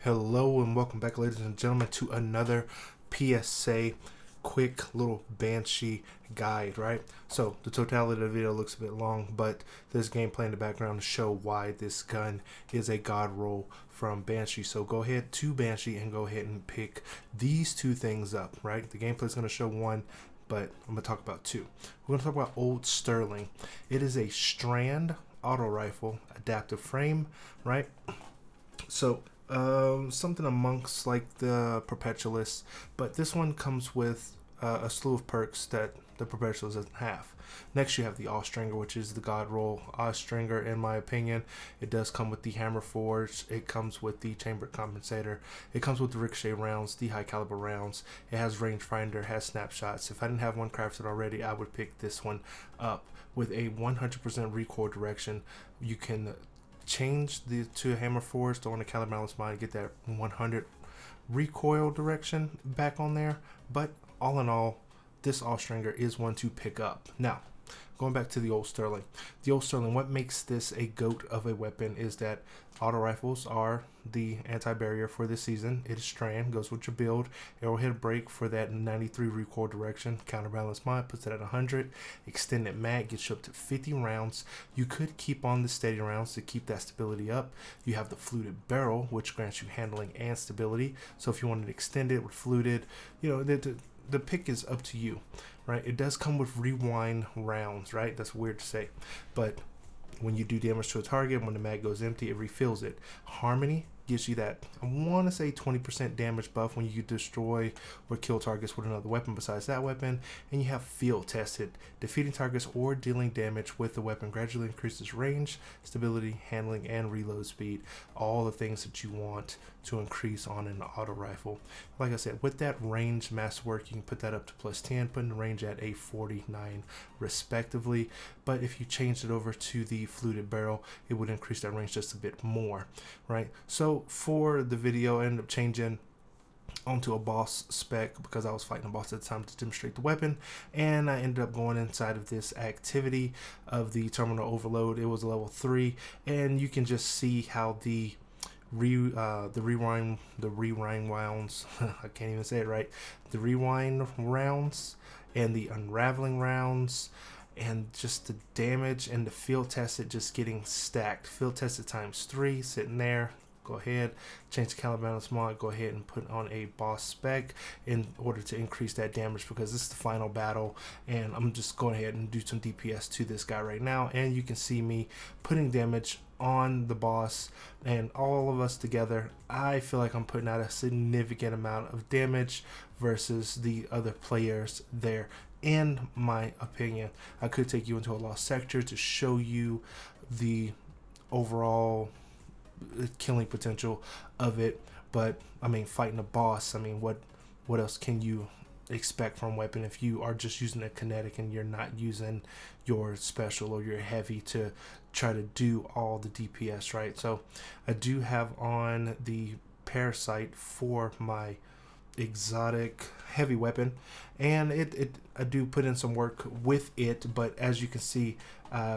Hello and welcome back, ladies and gentlemen, to another PSA quick little Banshee guide, right? So the totality of the video looks a bit long, but there's gameplay in the background to show why this gun is a god roll from Banshee. So go ahead to Banshee and go ahead and pick these two things up, right? The gameplay is going to show one, but I'm going to talk about two. We're going to talk about Old Sterling. It is a STRAND auto rifle, adaptive frame, right? So something amongst like the Perpetualist, but this one comes with a slew of perks that the Perpetualist doesn't have. Next you have the Austringer, which is the god roll Austringer. In my opinion, it does come with the hammer forge, it comes with the chamber compensator, it comes with the ricochet rounds, the high caliber rounds, it has rangefinder, has snapshots. If I didn't have one crafted already, I would pick this one up. With a 100% recoil direction, you can change to a hammer forge, throw on a caliber balance mine, get that 100 recoil direction back on there. But all in all, this Austringer is one to pick up. Now, going back to the Old Sterling. The Old Sterling, what makes this a goat of a weapon is that auto rifles are the anti-barrier for this season. It is STRAND, goes with your build. Arrowhead break for that 93 recoil direction. Counterbalance mod puts it at 100. Extended mag gets you up to 50 rounds. You could keep on the steady rounds to keep that stability up. You have the fluted barrel, which grants you handling and stability. So if you wanted to extend it with fluted, you know, the pick is up to you, right? It does come with rewind rounds, right? That's weird to say, but when you do damage to a target, when the mag goes empty, it refills it. Harmony gives you that, I want to say 20% damage buff when you destroy or kill targets with another weapon besides that weapon. And you have field tested. Defeating targets or dealing damage with the weapon gradually increases range, stability, handling, and reload speed. All the things that you want to increase on an auto rifle. Like I said, with that range masterwork, you can put that up to +10, putting the range at a 49 respectively. But if you change it over to the fluted barrel, it would increase that range just a bit more, right? So for the video, I ended up changing onto a boss spec because I was fighting a boss at the time to demonstrate the weapon, and I ended up going inside of this activity of the terminal overload. It was a level 3, and you can just see how the rewind rounds I can't even say it right, the rewind rounds and the unraveling rounds and just the damage and the field tested just getting stacked. Field tested ×3 sitting there. Go ahead, change the caliber balance mod, go ahead and put on a boss spec in order to increase that damage because this is the final battle, and I'm just going ahead and do some DPS to this guy right now. And you can see me putting damage on the boss, and all of us together, I feel like I'm putting out a significant amount of damage versus the other players there. In my opinion, I could take you into a lost sector to show you the overall killing potential of it, but I mean, fighting a boss, I mean, what else can you expect from weapon if you are just using a kinetic and you're not using your special or your heavy to try to do all the DPS, right? So I do have on the parasite for my exotic heavy weapon, and I do put in some work with it, but as you can see,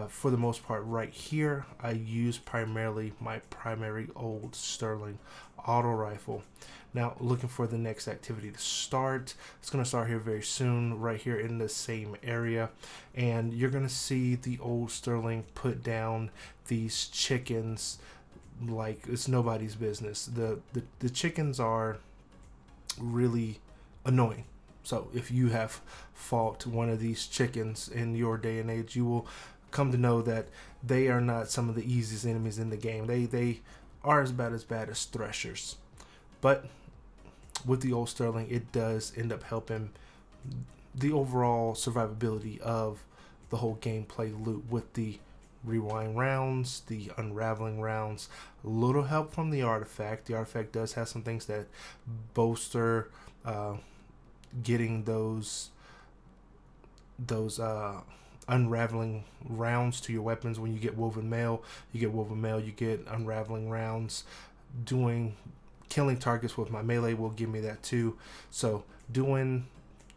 for the most part right here, I use primarily my primary Old Sterling auto rifle. Now looking for the next activity to start. It's going to start here very soon, right here in the same area, and you're going to see the Old Sterling put down these chickens like it's nobody's business. The chickens are really annoying. So if you have fought one of these chickens in your day and age, you will come to know that they are not some of the easiest enemies in the game. They are as bad as threshers. But with the Old Sterling, it does end up helping the overall survivability of the whole gameplay loop with the rewind rounds, the unraveling rounds, a little help from the artifact. The artifact does have some things that bolster getting those unraveling rounds to your weapons. When you get woven mail, you get unraveling rounds. Killing targets with my melee will give me that too. So doing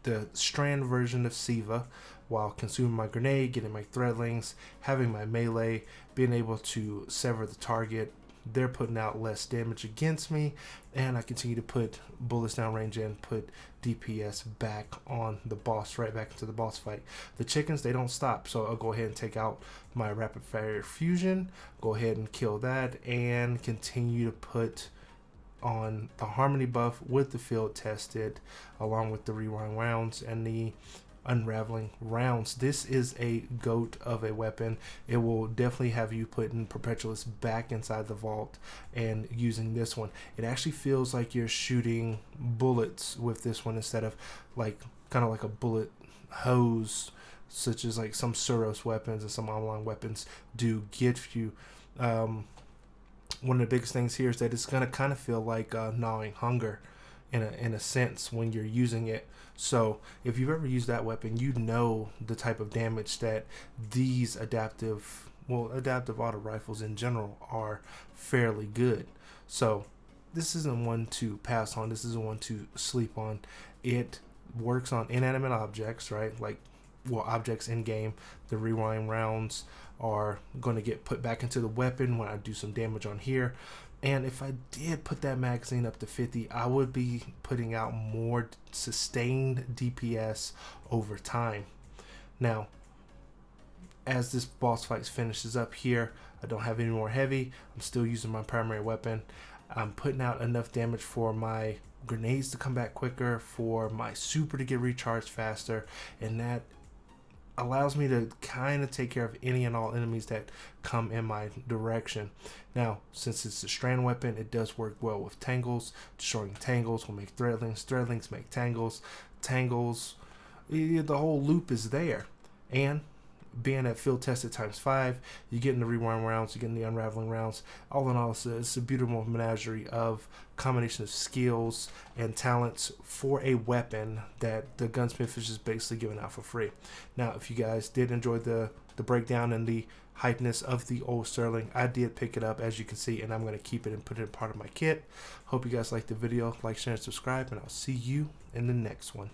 the STRAND version of Siva while consuming my grenade, getting my threadlings, having my melee, being able to sever the target they're putting out less damage against me, and I continue to put bullets downrange and put DPS back on the boss, right back into the boss fight. The chickens, they don't stop, so I'll go ahead and take out my rapid fire fusion, go ahead and kill that, and continue to put on the harmony buff with the field tested, along with the rewind rounds and the unraveling rounds. This is a goat of a weapon. It will definitely have you putting Perpetualist back inside the vault and using this one. It actually feels like you're shooting bullets with this one instead of like kind of like a bullet hose, such as like some Suros weapons and some online weapons do give you. One of the biggest things here is that it's gonna kind of feel like gnawing hunger in a sense when you're using it. So if you've ever used that weapon, you know the type of damage that these adaptive auto rifles in general are fairly good. So this isn't one to pass on. This isn't one to sleep on. It works on inanimate objects, right? Like, well, objects in game. The rewind rounds are going to get put back into the weapon when I do some damage on here. And if I did put that magazine up to 50, I would be putting out more sustained DPS over time. Now, as this boss fight finishes up here, I don't have any more heavy. I'm still using my primary weapon. I'm putting out enough damage for my grenades to come back quicker, for my super to get recharged faster, and that allows me to kind of take care of any and all enemies that come in my direction. Now, since it's a strand weapon, it does work well with tangles. Destroying tangles will make threadlings. Threadlings make tangles. Tangles, the whole loop is there. And being at field tested ×5, you're getting the rewind rounds, you're getting the unraveling rounds. All in all, it's a beautiful menagerie of combination of skills and talents for a weapon that the gunsmith is just basically giving out for free. Now, if you guys did enjoy the breakdown and the hypeness of the old Sterling, I did pick it up, as you can see, and I'm going to keep it and put it in part of my kit. Hope you guys liked the video. Like, share, and subscribe, and I'll see you in the next one.